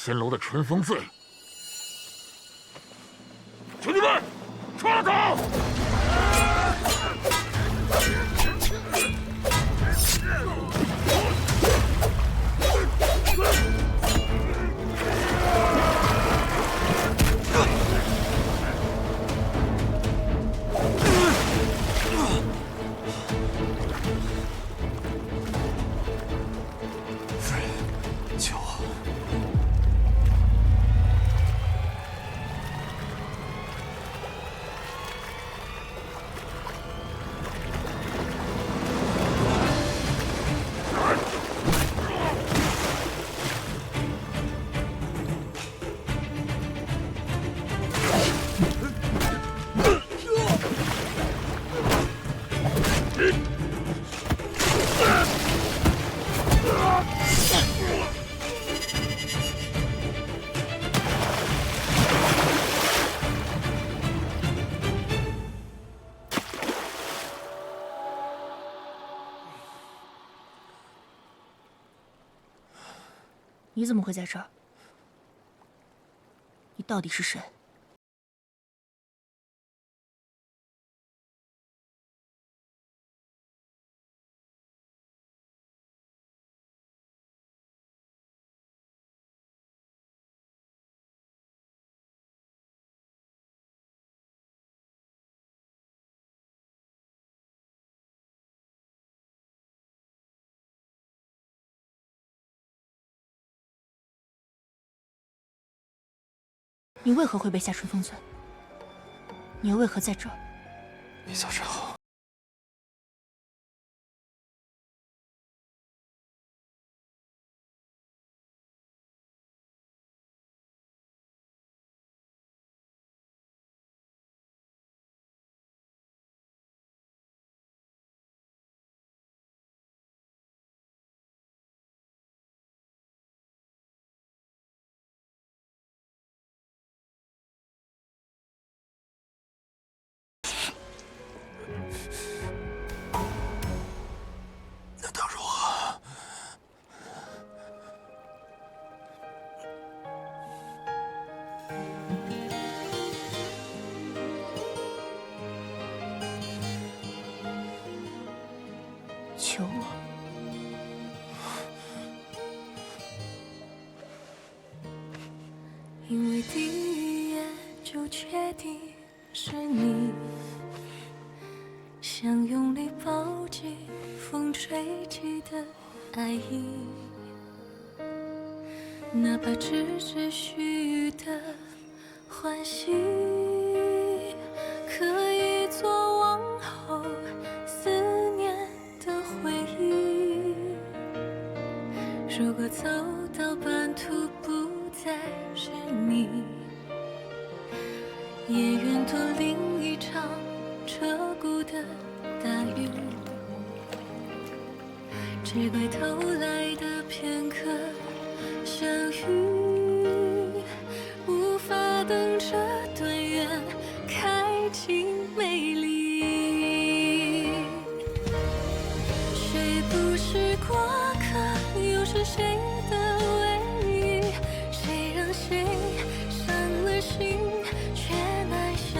仙楼的春风醉。兄弟们，冲了走！ 你怎么会在这儿？你到底是谁？你为何会被下春风村？你又为何在这儿？你早晨好。那当如何？求我。 因为第一眼就确定是你，想用力抱紧风吹起的爱意，哪怕只是虚的欢喜，可以做往后思念的回忆。如果走到半途不再是你，也愿躲另一场彻骨的大雨，只怪偷来的片刻相遇，无法等这段缘开尽美丽。谁不是过客，又是谁的唯一？谁让谁伤了心，却难相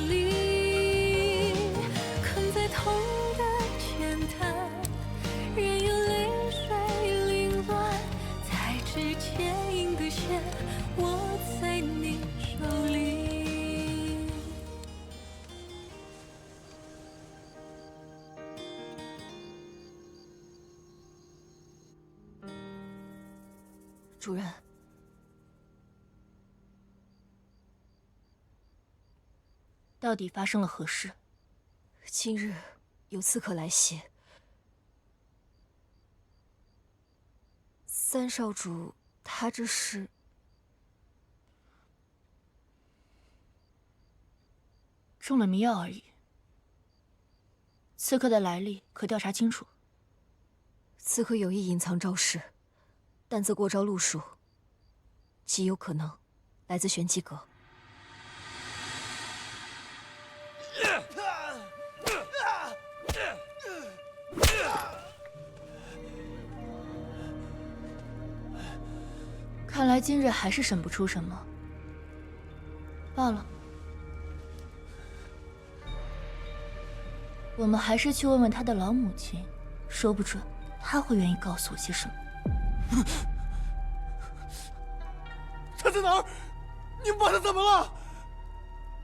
离？困在痛的浅滩，任由泪水凌乱，才知牵引的线握在你手里。主人，到底发生了何事？今日有刺客来袭，三少主他这是……中了迷药而已。刺客的来历可调查清楚。刺客有意隐藏招式，但则过招路数，极有可能来自玄机阁。看来今日还是审不出什么。罢了，我们还是去问问他的老母亲，说不准他会愿意告诉我些什么。他在哪儿？你们把他怎么了？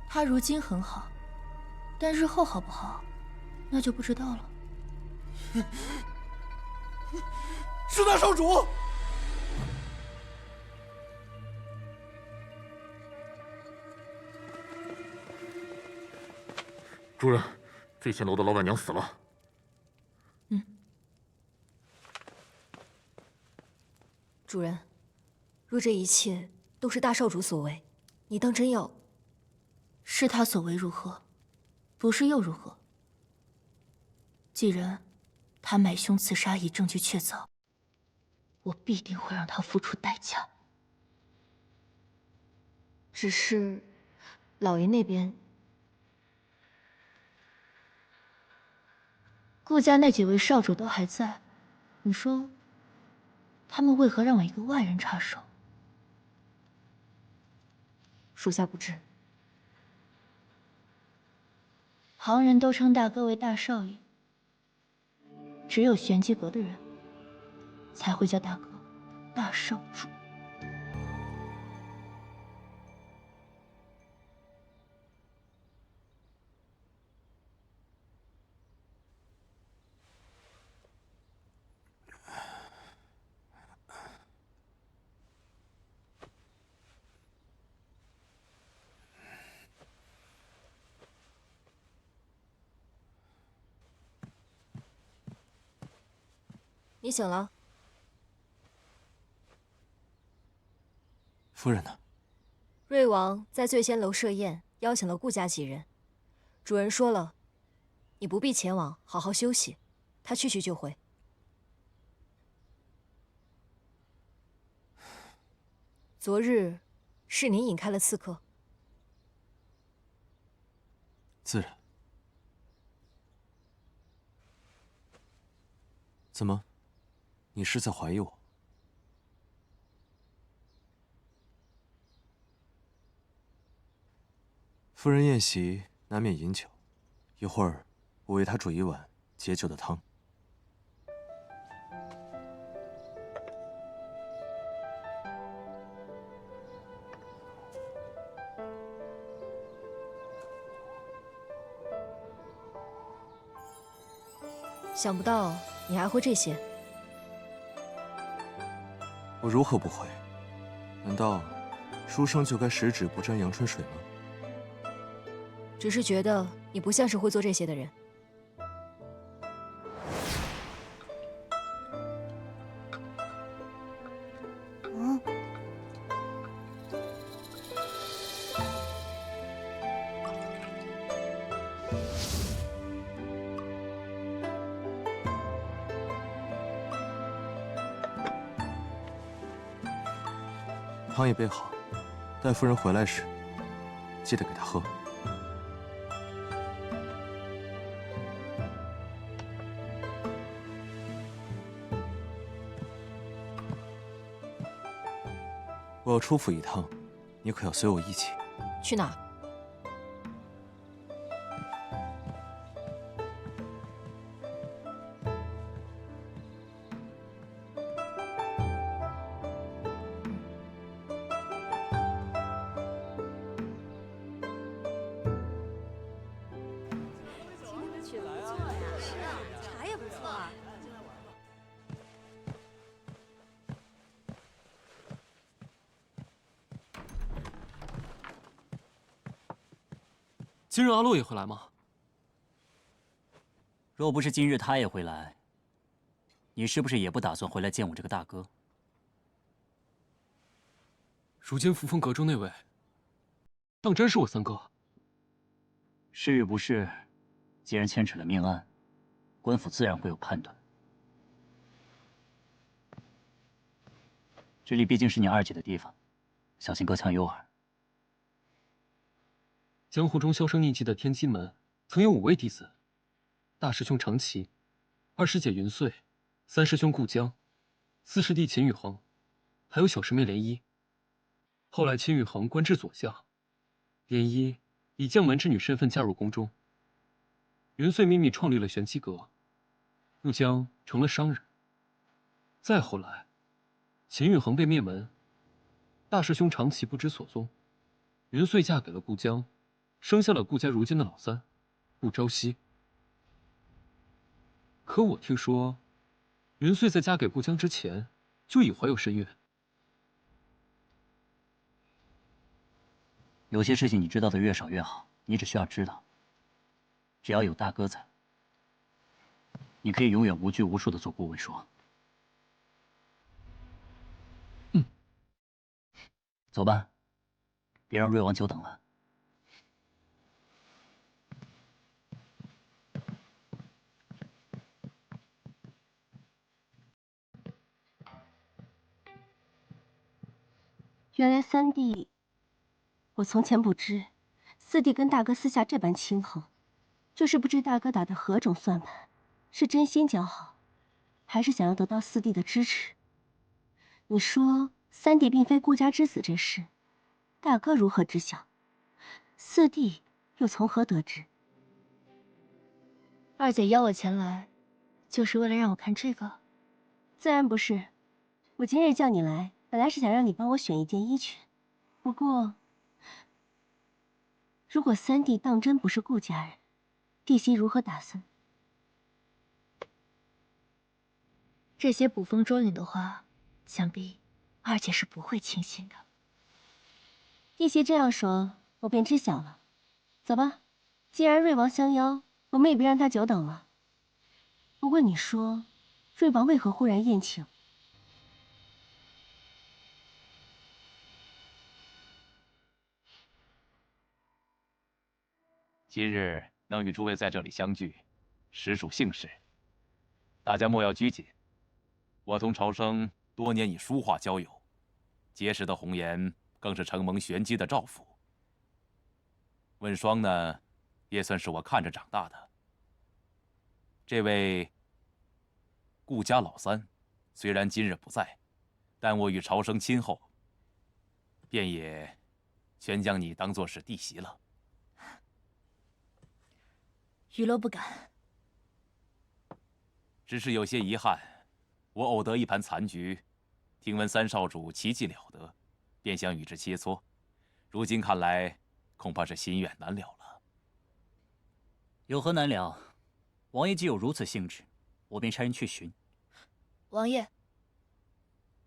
他如今很好，但日后好不好，那就不知道了。是大少主！主人，这仙楼的老板娘死了。主人，若这一切都是大少主所为，你当真要？是他所为如何？不是又如何？既然他买凶刺杀已证据确凿，我必定会让他付出代价。只是，老爷那边，顾家那几位少主都还在，你说，他们为何让我一个外人插手？属下不知。旁人都称大哥为大少爷，只有玄机阁的人才会叫大哥大少主。你醒了？夫人呢？瑞王在醉仙楼设宴，邀请了顾家几人。主人说了，你不必前往，好好休息。他去就回。昨日是您引开了刺客。自然。怎么？你是在怀疑我？夫人宴席难免饮酒，一会儿我为她煮一碗解酒的汤。想不到你还会这些。我如何不会？难道书生就该十指不沾阳春水吗？只是觉得你不像是会做这些的人。汤也备好，待夫人回来时，记得给她喝。我要出府一趟，你可要随我一起。去哪儿？茶也不错啊。今日阿洛也会来吗？若不是今日他也会来，你是不是也不打算回来见我这个大哥？如今扶风阁中那位，当真是我三哥？是与不是，既然牵扯了命案，官府自然会有判断。这里毕竟是你二姐的地方，小心隔墙有耳。江湖中销声匿迹的天机门，曾有5位弟子：大师兄长崎，二师姐云穗，三师兄顾江，四师弟秦宇恒，还有小师妹涟漪。后来秦宇恒官至左相，涟漪以将门之女身份加入宫中。云穗秘密创立了玄机阁，又将成了商人。再后来，秦宇恒被灭门，大师兄长期不知所踪，云穗嫁给了顾江，生下了顾家如今的老三顾朝夕。可我听说，云穗在嫁给顾江之前就已怀有身孕。有些事情你知道的越少越好，你只需要知道，只要有大哥在，你可以永远无拘无束的做顾问说。走吧，别让瑞王久等了。原来三弟，我从前不知，四弟跟大哥私下这般亲厚，就是不知大哥打的何种算盘，是真心交好，还是想要得到四弟的支持？你说三弟并非顾家之子这事，大哥如何知晓？四弟又从何得知？二姐邀我前来，就是为了让我看这个？自然不是，我今日叫你来，本来是想让你帮我选一件衣裙，不过，如果三弟当真不是顾家人，弟媳如何打算？这些捕风捉影的话，想必二姐是不会轻信的。弟媳这样说，我便知晓了。走吧，既然瑞王相邀，我们也别让他久等了。不过你说，瑞王为何忽然宴请？今日能与诸位在这里相聚，实属幸事。大家莫要拘谨。我同朝生多年以书画交友，结识的红颜更是承蒙玄机的照拂。问双呢，也算是我看着长大的。这位顾家老三，虽然今日不在，但我与朝生亲厚，便也全将你当作是弟媳了。娱乐不敢，只是有些遗憾，我偶得一盘残局，听闻三少主奇技了得，便想与之切磋，如今看来，恐怕是心愿难了了。有何难了？王爷既有如此兴致，我便差人去寻。王爷，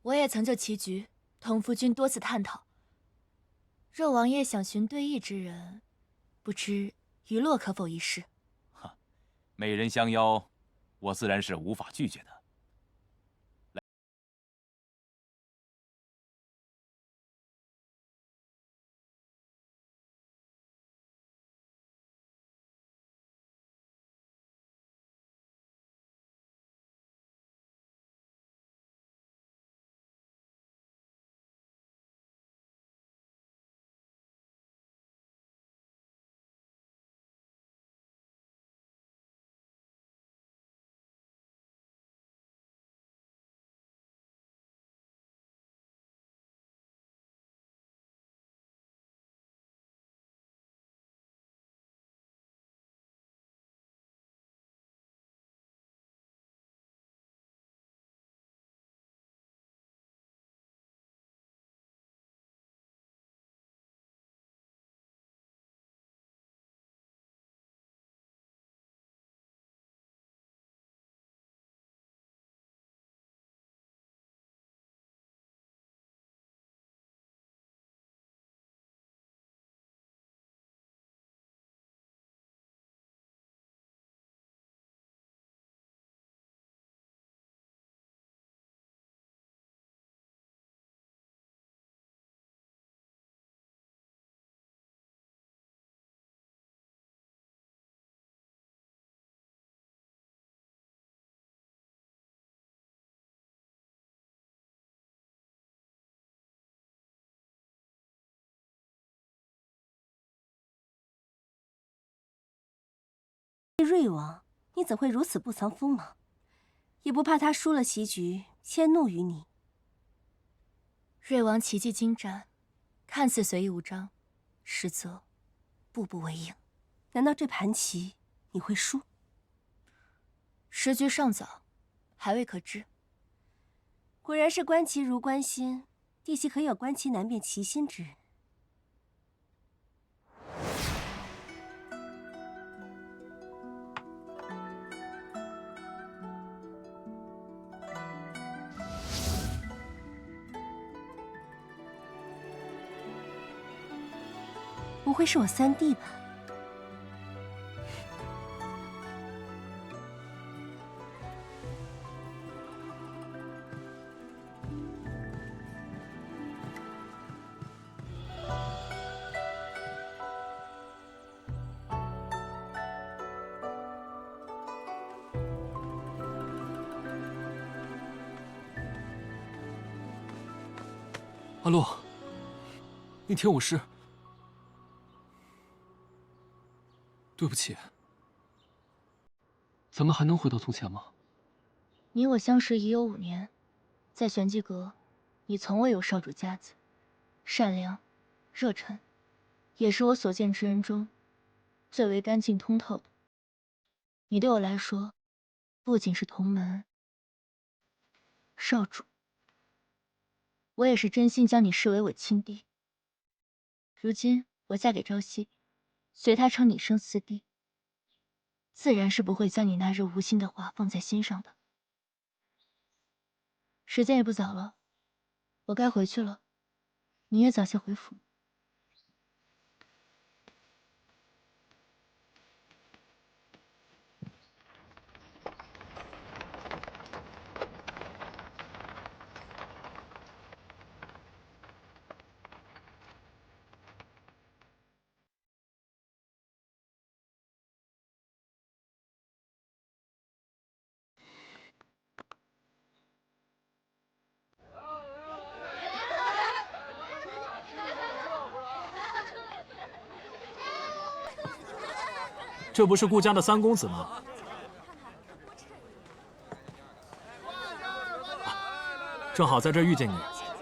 我也曾就棋局同夫君多次探讨。若王爷想寻对弈之人，不知娱乐可否一试？美人相邀，我自然是无法拒绝的。瑞王，你怎会如此不藏锋芒？也不怕他输了棋局，迁怒于你？瑞王棋技精湛，看似随意无章，实则步步为营。难道这盘棋你会输？时局尚早，还未可知。果然是观棋如观心，弟媳可有观棋难辨其心之人。不会是我三弟吧？阿洛，那天我是……对不起。咱们还能回到从前吗？你我相识已有5年，在玄机阁，你从未有少主架子，善良、热忱，也是我所见之人中最为干净通透的。你对我来说，不仅是同门少主，我也是真心将你视为我亲弟。如今我嫁给朝夕，随他称你生四弟，自然是不会将你那日无心的话放在心上的。时间也不早了，我该回去了，你也早些回府。这不是顾家的三公子吗？正好在这儿遇见你，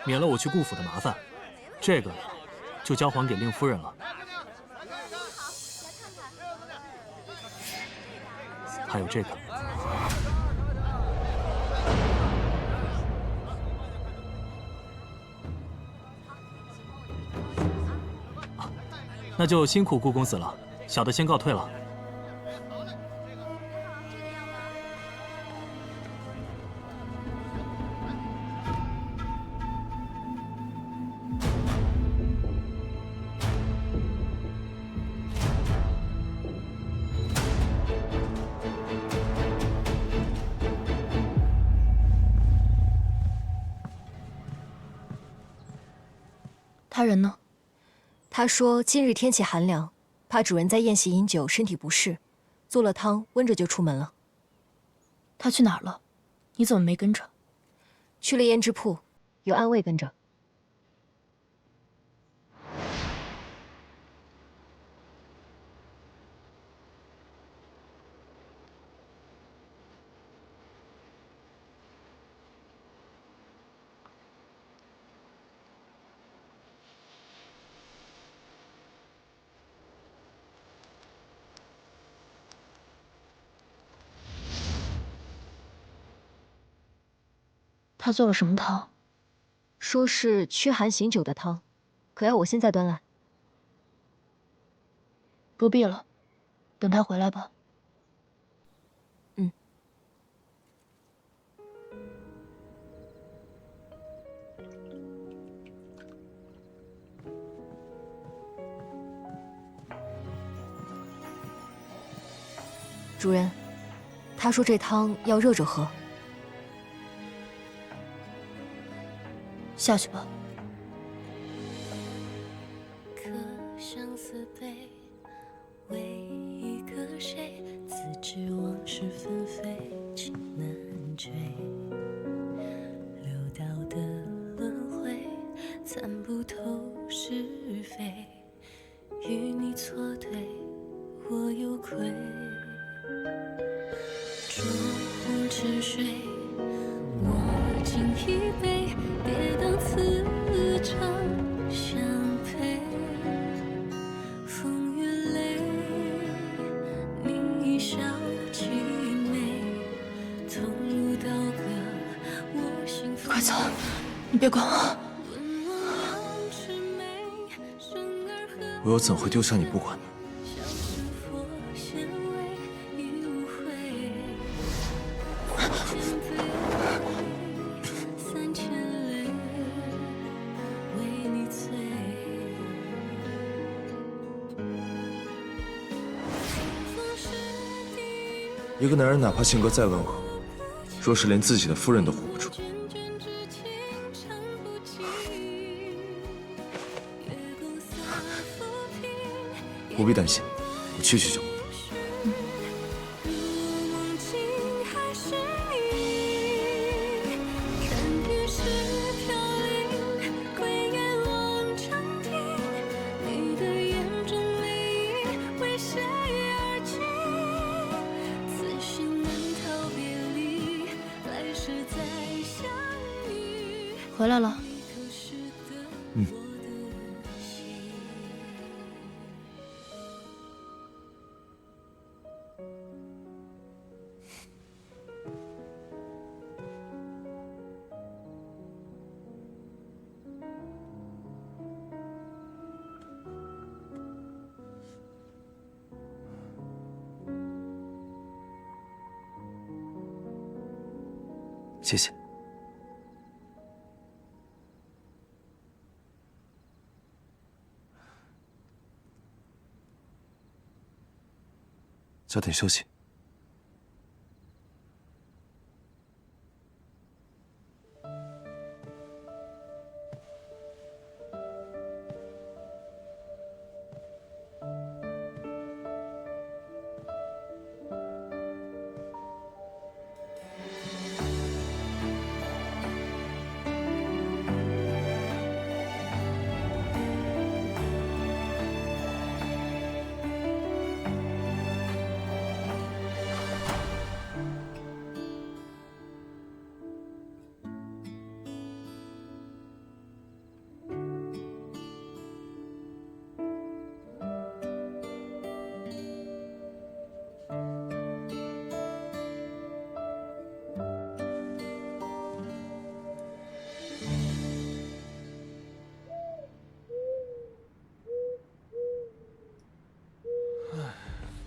免了我去顾府的麻烦。这个就交还给令夫人了。还有这个。那就辛苦顾公子了，小的先告退了。他人呢？他说今日天气寒凉，怕主人在宴席饮酒，身体不适，做了汤温着就出门了。他去哪儿了？你怎么没跟着？去了胭脂铺，有暗卫跟着。他做了什么汤？说是驱寒醒酒的汤，可要我现在端来？不必了，等他回来吧。嗯。主人，他说这汤要热着喝。下去吧。可相思悲，为一个谁？自知往事纷飞，情难追。流到的轮回，参不透是非。与你错对，我有愧。烛红沉睡，我敬一杯。别当此场相快走！你别管我。我又怎会丢下你不管呢？一个男人哪怕性格再温和，若是连自己的夫人都护不住，不必担心，我去就好。回来了。嗯。谢谢。早点休息。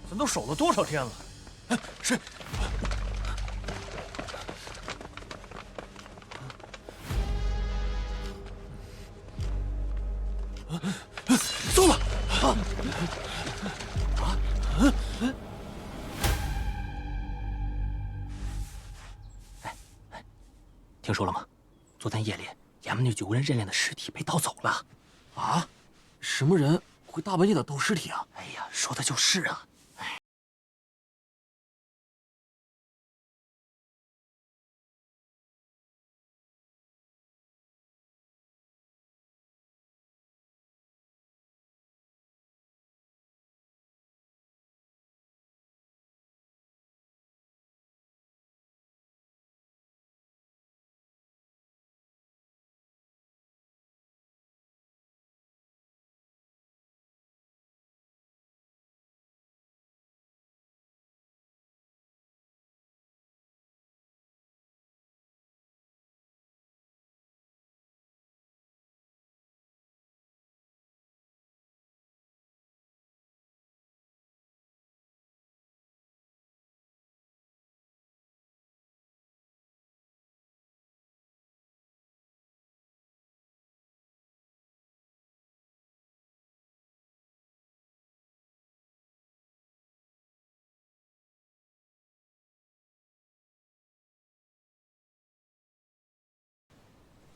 咱都守了多少天了？哎，是。糟了！听说了吗？昨天夜里，衙门那9个人认领的尸体被盗走了。啊？什么人会大半夜的盗尸体啊？哎呀，说的就是啊。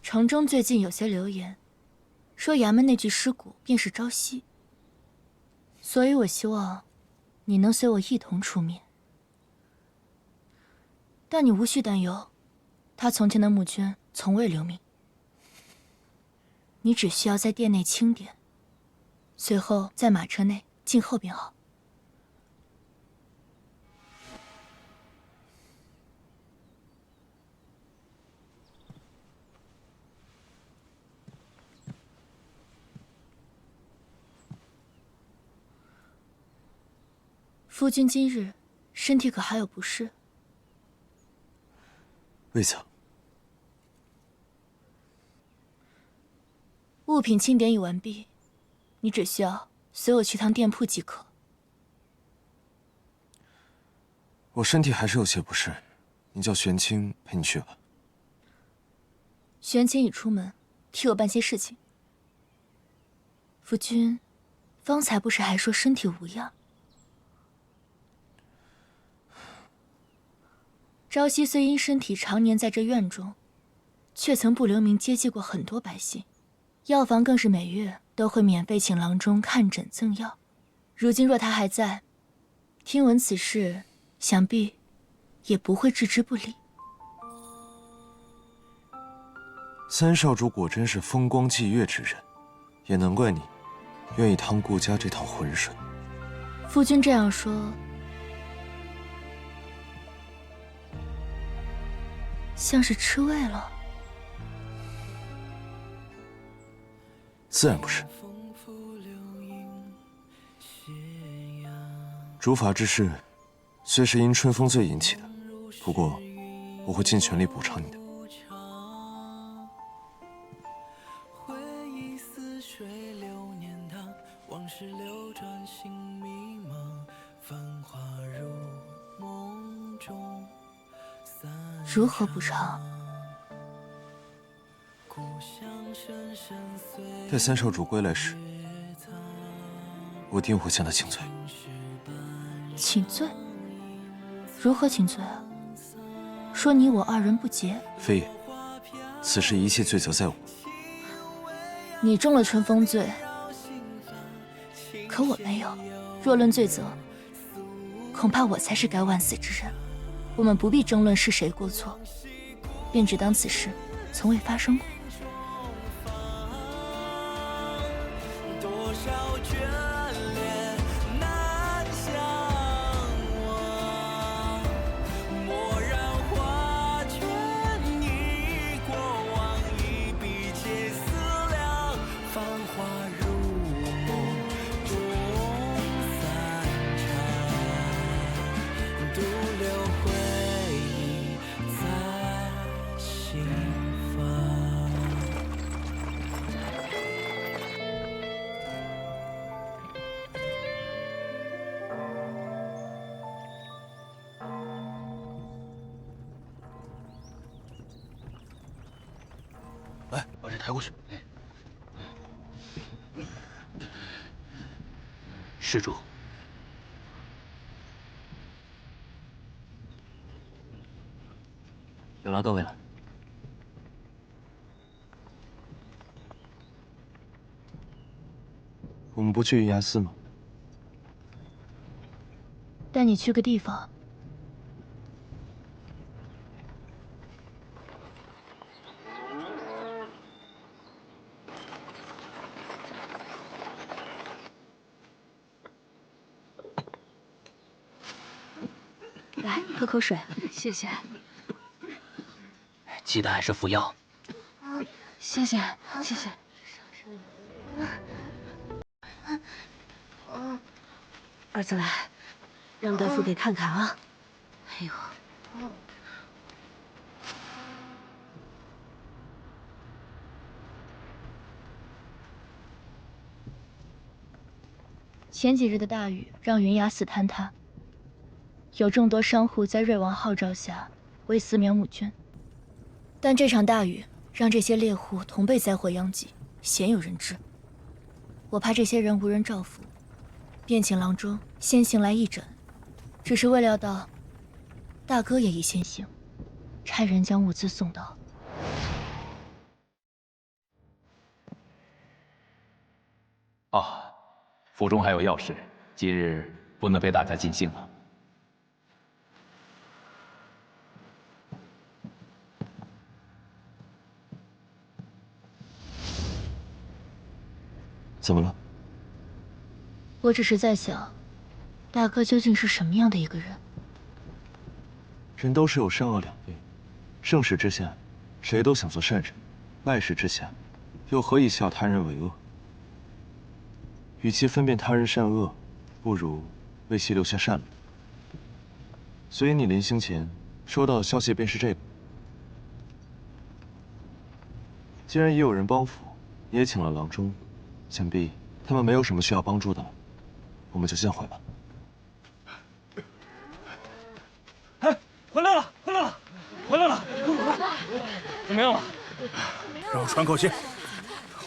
城中最近有些流言，说衙门那具尸骨便是朝夕，所以我希望你能随我一同出面。但你无需担忧，他从前的募捐从未留名。你只需要在殿内清点，随后在马车内静候便好。夫君今日身体可还有不适？未曾。物品清点已完毕，你只需要随我去趟店铺即可。我身体还是有些不适，你叫玄清陪你去吧。玄清已出门，替我办些事情。夫君，方才不是还说身体无恙？朝夕虽因身体常年在这院中，却曾不留名接济过很多百姓，药房更是每月都会免费请郎中看诊赠药。如今若他还在，听闻此事，想必也不会置之不理。三少主果真是风光霁月之人，也难怪你愿意趟顾家这趟浑水。夫君这样说，像是吃味了。自然不是。诛伐之事虽是因春风醉引起的，不过我会尽全力补偿你的。如何补偿？待三少主归来时，我定会向他请罪。请罪？如何请罪啊？说你我二人不洁？非也，此事一切罪责在我。你中了春风罪，可我没有。若论罪责，恐怕我才是该万死之人。我们不必争论是谁过错，便只当此事从未发生过。来，把这抬过去。施主，有劳各位了。我们不去云崖寺吗？带你去个地方。来，喝口水。谢谢。记得还是服药。谢谢，谢谢。儿子来，让大夫给看看啊。哎呦。前几日的大雨让云崖寺坍塌，有众多商户在瑞王号召下为四苗募捐，但这场大雨让这些猎户同被灾祸殃及，鲜有人知。我怕这些人无人照拂，便请郎中先行来义诊，只是未料到大哥也已先行，差人将物资送到。啊，府中还有要事，今日不能陪大家尽兴了。怎么了？我只是在想，大哥究竟是什么样的一个人？人都是有善恶两面，盛世之下，谁都想做善人；败世之下，又何以笑他人为恶？与其分辨他人善恶，不如为其留下善良。所以你临行前收到的消息便是这个。既然已有人帮扶，你也请了郎中，想必他们没有什么需要帮助的了，我们就先回吧。哎，回来了，回来了，回来了！怎么样了？让我喘口气。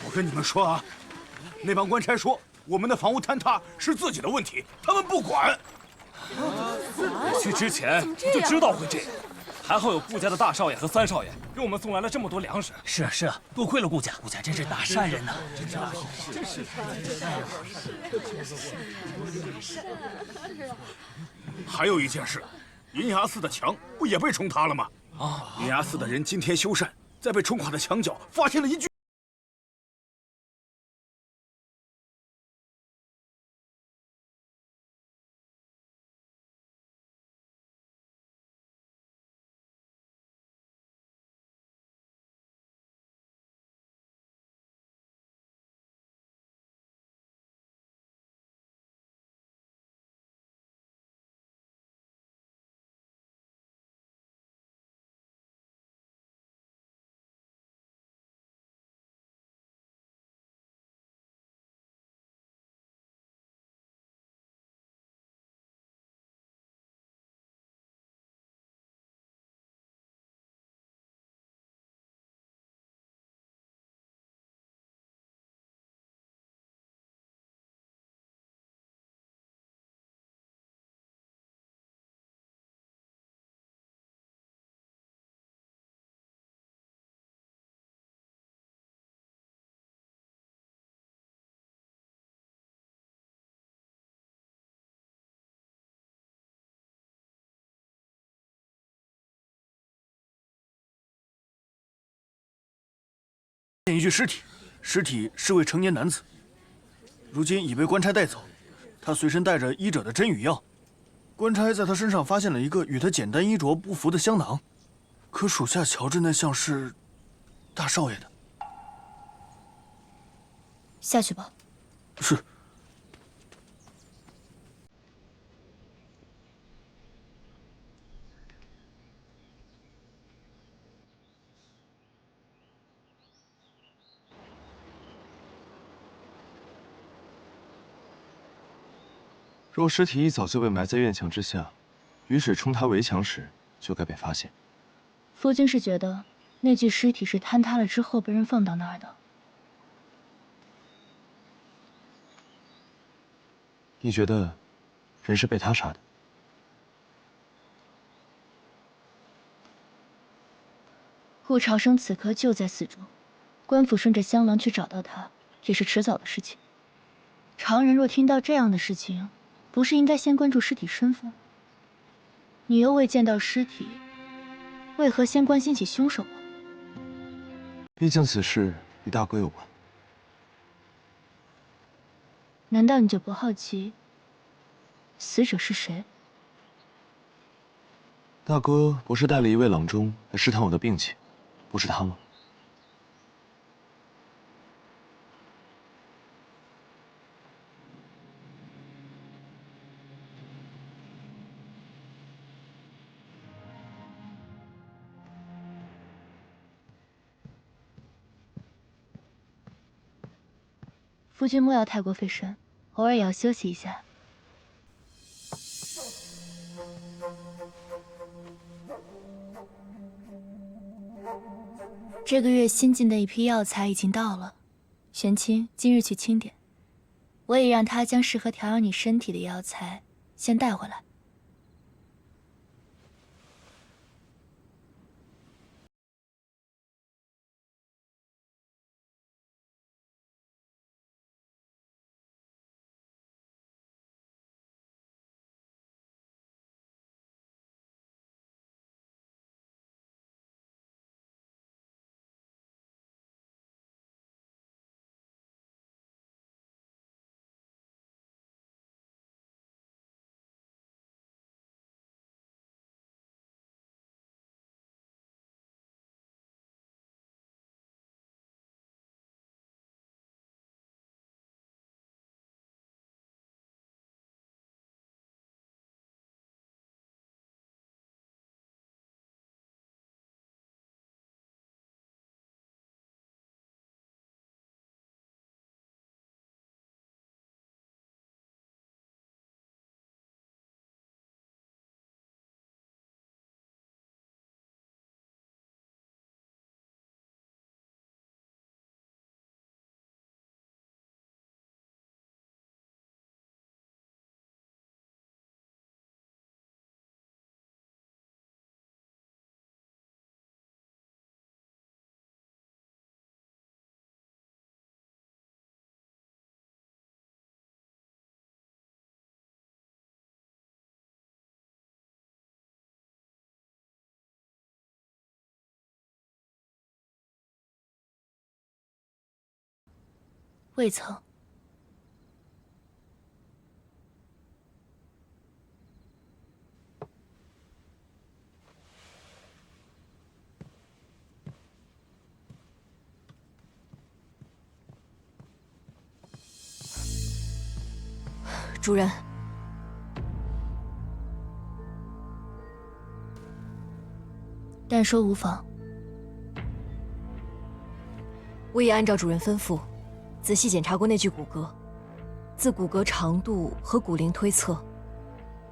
我跟你们说啊，那帮官差说我们的房屋坍塌是自己的问题，他们不管。我去之前就知道会这样，还好有顾家的大少爷和三少爷给我们送来了这么多粮食。是啊是啊，多亏了顾家，顾家真是大善人呐！还有一件事，银崖寺的墙不也被冲塌了吗？啊！银崖寺的人今天修缮，在被冲垮的墙角发现了一具。见一具尸体，尸体是位成年男子，如今已被官差带走。他随身带着医者的针与药，官差在他身上发现了一个与他简单衣着不符的香囊，可属下瞧着那像是大少爷的。下去吧。是。若尸体一早就被埋在院墙之下，雨水冲塌围墙时就该被发现。夫君是觉得那具尸体是坍塌了之后被人放到那儿的？你觉得人是被他杀的？顾长生此刻就在寺中，官府顺着香囊去找到他，也是迟早的事情。常人若听到这样的事情，不是应该先关注尸体身份？你又未见到尸体，为何先关心起凶手啊？毕竟此事与大哥有关。难道你就不好奇，死者是谁？大哥不是带了一位郎中来试探我的病情，不是他吗？夫君莫要太过费神，偶尔也要休息一下。这个月新进的一批药材已经到了，玄清今日去清点，我也让他将适合调养你身体的药材先带回来。未曾。主人，但说无妨。我已按照主人吩咐，仔细检查过那具骨骼。自骨骼长度和骨龄推测，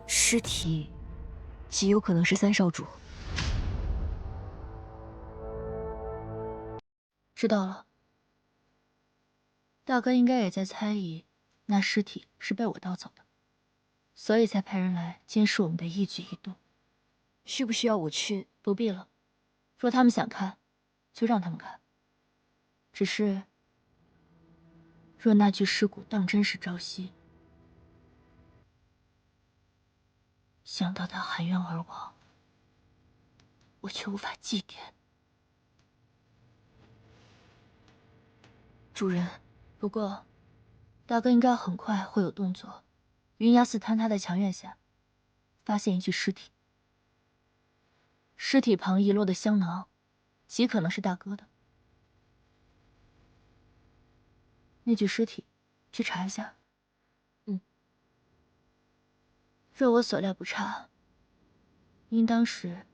尸体极有可能是三少主。知道了。大哥应该也在猜疑，那尸体是被我盗走的，所以才派人来监视我们的一举一动。需不需要我去？不必了。若他们想看，就让他们看。只是，若那具尸骨当真是朝夕，想到他含冤而亡，我却无法祭奠。主人，不过，大哥应该很快会有动作。云崖寺坍塌的墙院下，发现一具尸体，尸体旁遗落的香囊，极可能是大哥的。那具尸体，去查一下。若我所料不差，应当是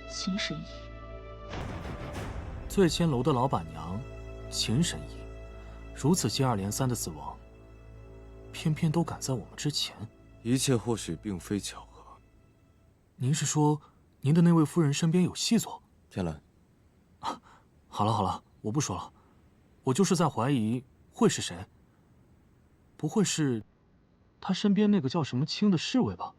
秦神医。醉仙楼的老板娘秦神医，如此接二连三的死亡，偏偏都赶在我们之前。一切或许并非巧合。您是说，您的那位夫人身边有细作？天蓝，好了好了，我不说了，我就是在怀疑会是谁。不会是他身边那个叫什么青的侍卫吧？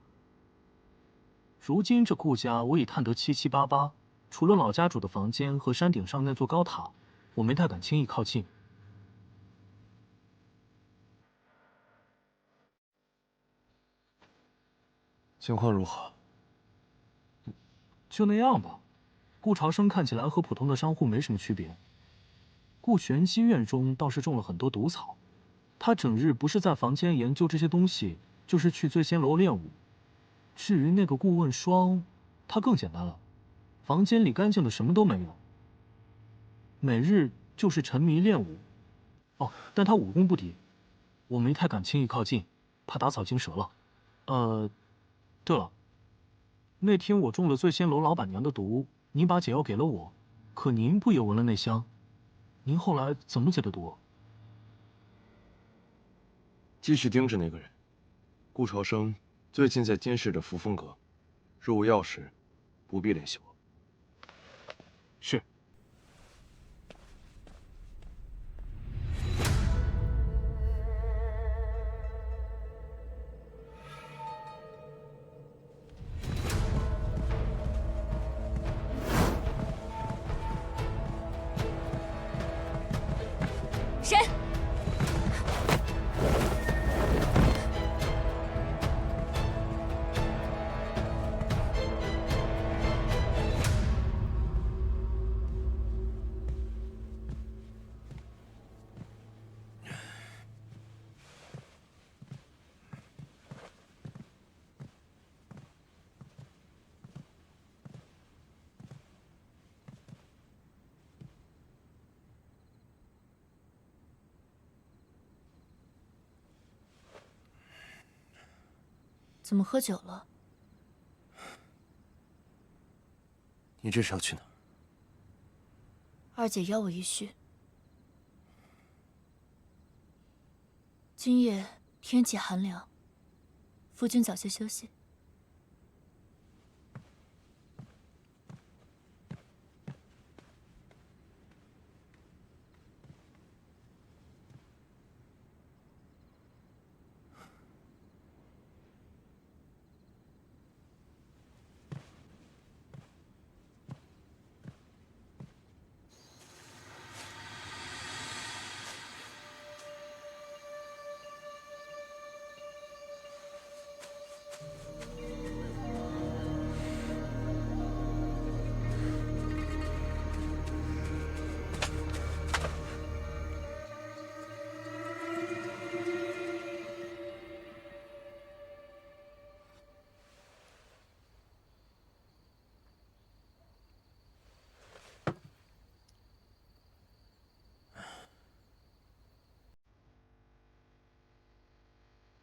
如今这顾家我已探得七七八八，除了老家主的房间和山顶上那座高塔，我没太敢轻易靠近。情况如何？就那样吧。顾朝生看起来和普通的商户没什么区别。顾玄机院中倒是种了很多毒草，他整日不是在房间研究这些东西，就是去醉仙楼练武。至于那个顾问霜，他更简单了，房间里干净的什么都没有，每日就是沉迷练武。哦，但他武功不低，我没太敢轻易靠近，怕打草惊蛇了。对了，那天我中了醉仙楼老板娘的毒，您把解药给了我，可您不也闻了那香？您后来怎么解的毒？继续盯着那个人。顾朝生最近在监视着扶风阁，若无要事，不必联系我。是。谁？怎么喝酒了？你这是要去哪？二姐邀我一叙。今夜天气寒凉，夫君早些休息。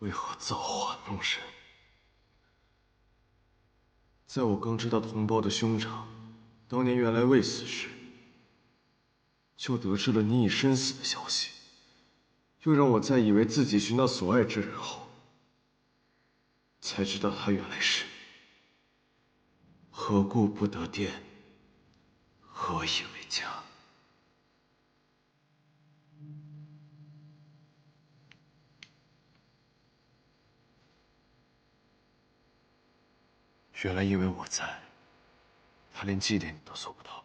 为何造化弄人？在我刚知道同胞的兄长当年原来未死时，就得知了你已身死的消息，又让我再以为自己寻到所爱之人后，才知道他原来是何故不得殿，何以为家？原来因为我在，他连祭奠你都做不到。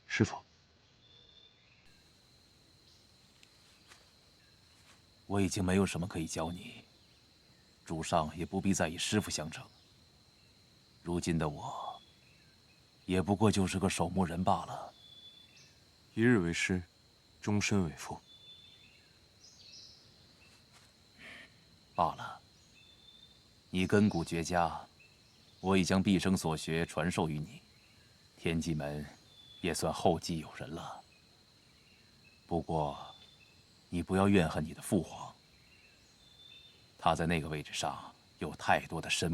师傅，我已经没有什么可以教你，主上也不必再以师傅相称。如今的我，也不过就是个守墓人罢了。一日为师，终身为父。罢了，你根骨绝佳，我已将毕生所学传授于你，天机门也算后继有人了。不过，你不要怨恨你的父皇，他在那个位置上有太多的深。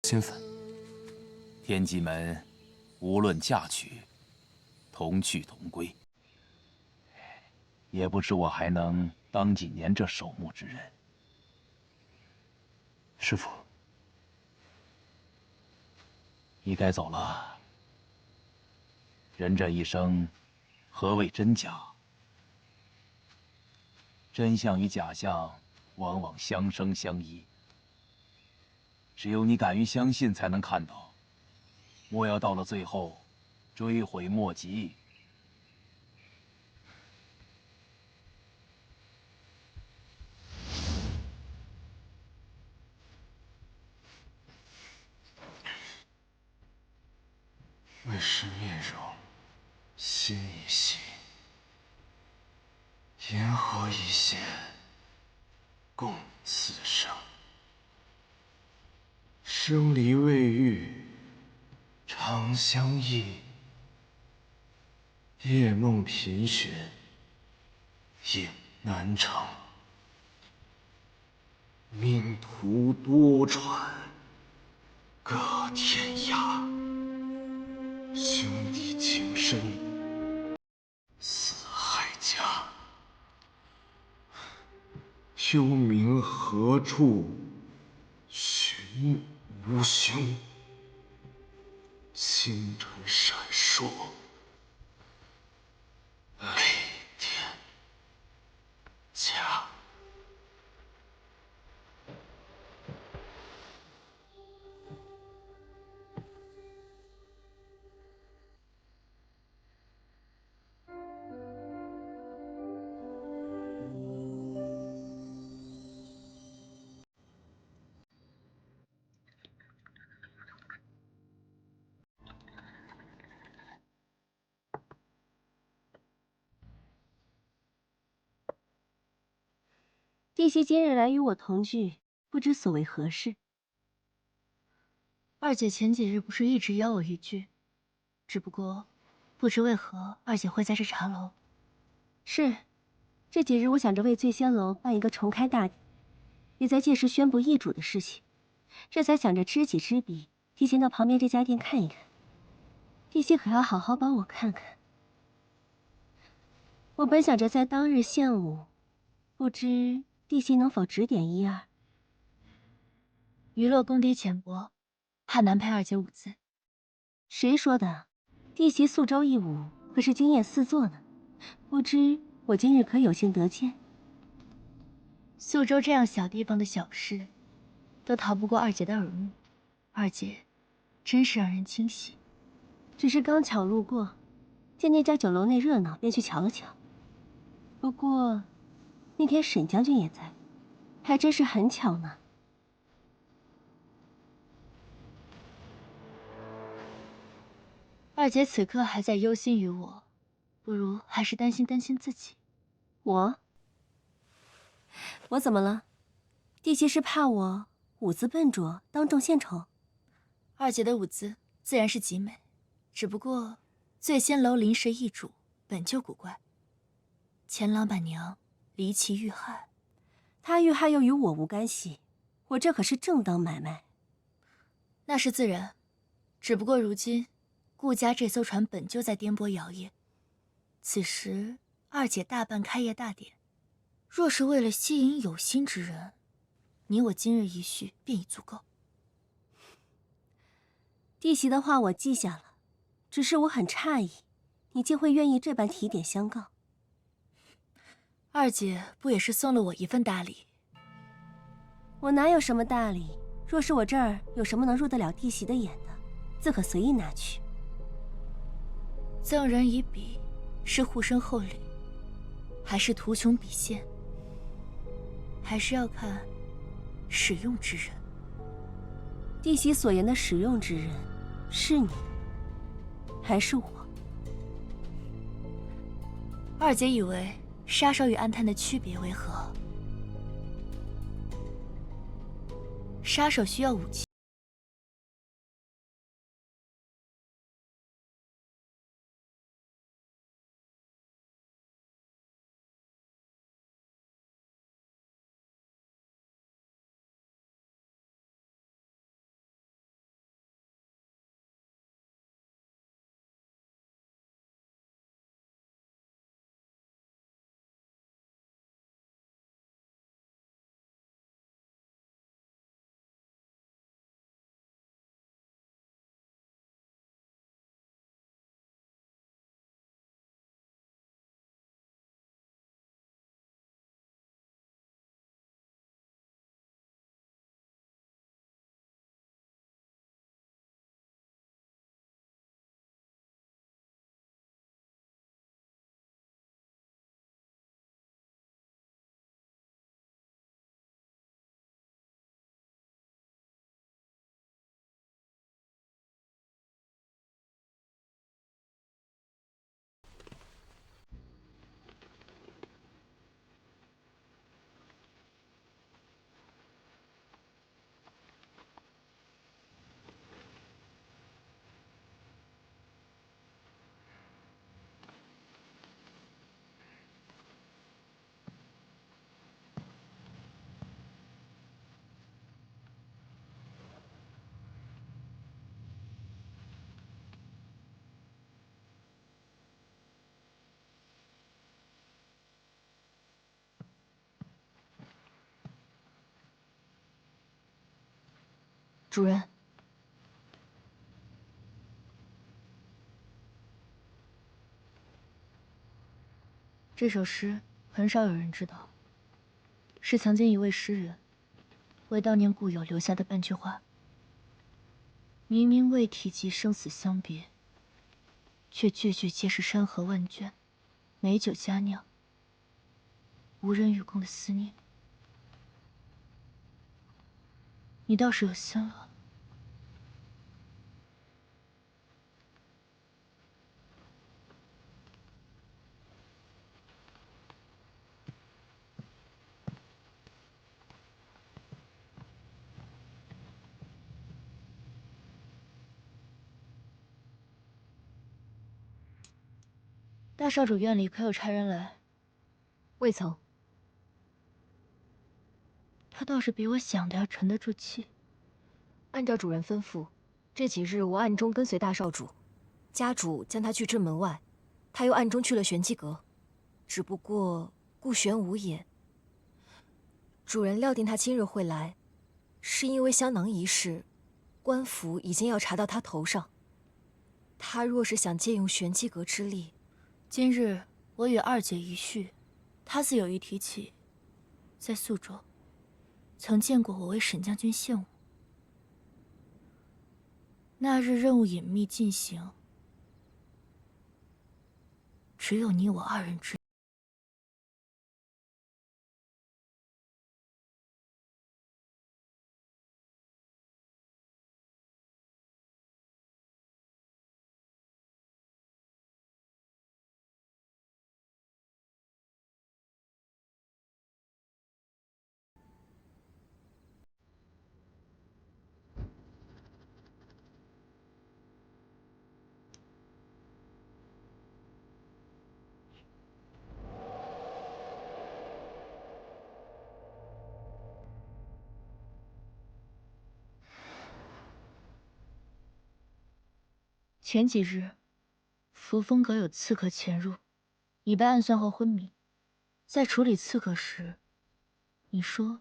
心烦。天机门，无论嫁娶，同去同归。也不知我还能当几年这守墓之人。师傅，你该走了。人这一生，何谓真假？真相与假象，往往相生相依。只有你敢于相信，才能看到。莫要到了最后，追悔莫及。为师面容，心已细，银河一线，共此生。生离未遇，长相忆。夜梦频寻，影难成。命途多舛，各天涯。兄弟情深，似海家。幽冥何处寻无兄？星辰闪烁，雷电家。弟媳今日来与我同聚，不知所为何事？二姐前几日不是一直邀我一聚，只不过不知为何二姐会在这茶楼。是，这几日我想着为醉仙楼办一个重开大典，也在届时宣布易主的事情，这才想着知己知彼，提前到旁边这家店看一看。帝熙可要好好帮我看看。我本想着在当日献舞，不知帝熙能否指点一二？娱乐功底浅薄，怕难配二姐舞姿。谁说的？帝熙素周一舞可是惊艳四座呢，不知我今日可有幸得见？宿州这样小地方的小事，都逃不过二姐的耳目。二姐真是让人惊喜。只是刚巧路过，见那家酒楼内热闹，便去瞧了瞧。不过那天沈将军也在，还真是很巧呢。二姐此刻还在忧心于我，不如还是担心自己。我怎么了？帝熙是怕我舞姿笨拙，当众献丑？二姐的舞姿自然是极美，只不过醉仙楼临时易主，本就古怪。前老板娘离奇遇害，她遇害又与我无干系，我这可是正当买卖。那是自然，只不过如今顾家这艘船本就在颠簸摇曳，此时二姐大办开业大典，若是为了吸引有心之人，你我今日一叙便已足够。弟媳的话我记下了，只是我很诧异，你竟会愿意这般提点相告。二姐不也是送了我一份大礼？我哪有什么大礼？若是我这儿有什么能入得了弟媳的眼的，自可随意拿去。赠人以彼，是护身厚礼，还是图穷匕现？还是要看使用之人。弟媳所言的使用之人，是你，还是我？二姐以为杀手与暗探的区别为何？杀手需要武器。主人，这首诗很少有人知道，是曾经一位诗人为当年故友留下的半句话。明明未提及生死相别，却句句皆是山河万卷，美酒佳酿，无人与共的思念。你倒是有心了。大少主院里可有差人来？未曾。他倒是比我想的要沉得住气。按照主人吩咐，这几日我暗中跟随大少主，家主将他拒之门外，他又暗中去了玄机阁。只不过顾玄无也。主人料定他今日会来，是因为香囊一事，官府已经要查到他头上。他若是想借用玄机阁之力，今日我与二姐一叙，他自有意提起，在宿州曾见过我为沈将军献舞。那日任务隐秘进行，只有你我二人知。前几日，扶风阁有刺客潜入，已被暗算后昏迷。在处理刺客时，你说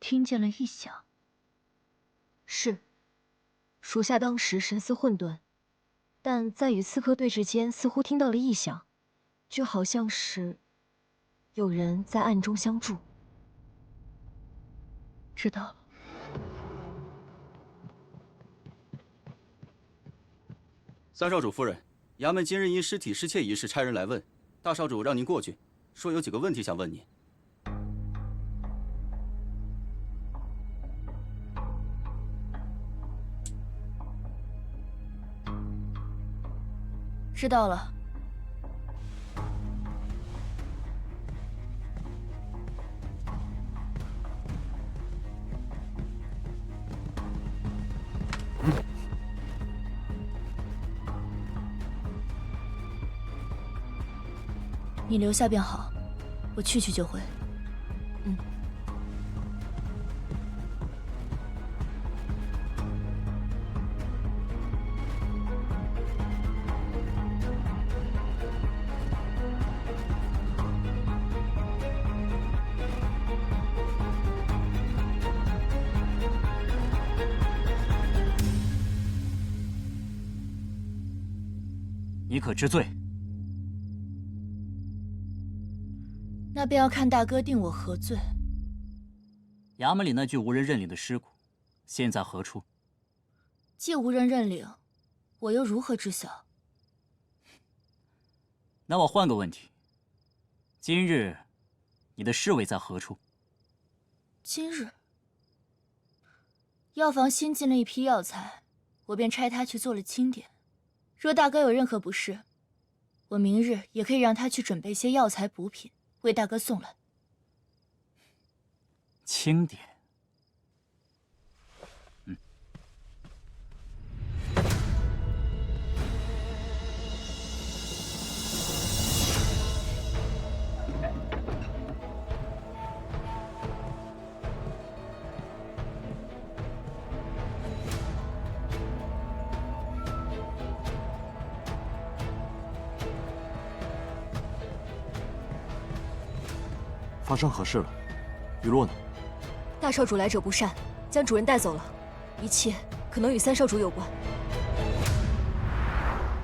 听见了异响。是。属下当时神思混沌，但在与刺客对峙间，似乎听到了异响，就好像是有人在暗中相助。知道了。三少主夫人，衙门今日因尸体失窃一事差人来问，大少主让您过去，说有几个问题想问您。知道了。你留下便好，我去就回。嗯。你可知罪？那便要看大哥定我何罪。衙门里那具无人认领的尸骨，现在何处？既无人认领，我又如何知晓？那我换个问题：今日你的侍卫在何处？今日，药房新进了一批药材，我便差他去做了清点。若大哥有任何不适，我明日也可以让他去准备些药材补品，为大哥送来。清点。发生何事了？雨落呢？大少主来者不善，将主人带走了，一切可能与三少主有关。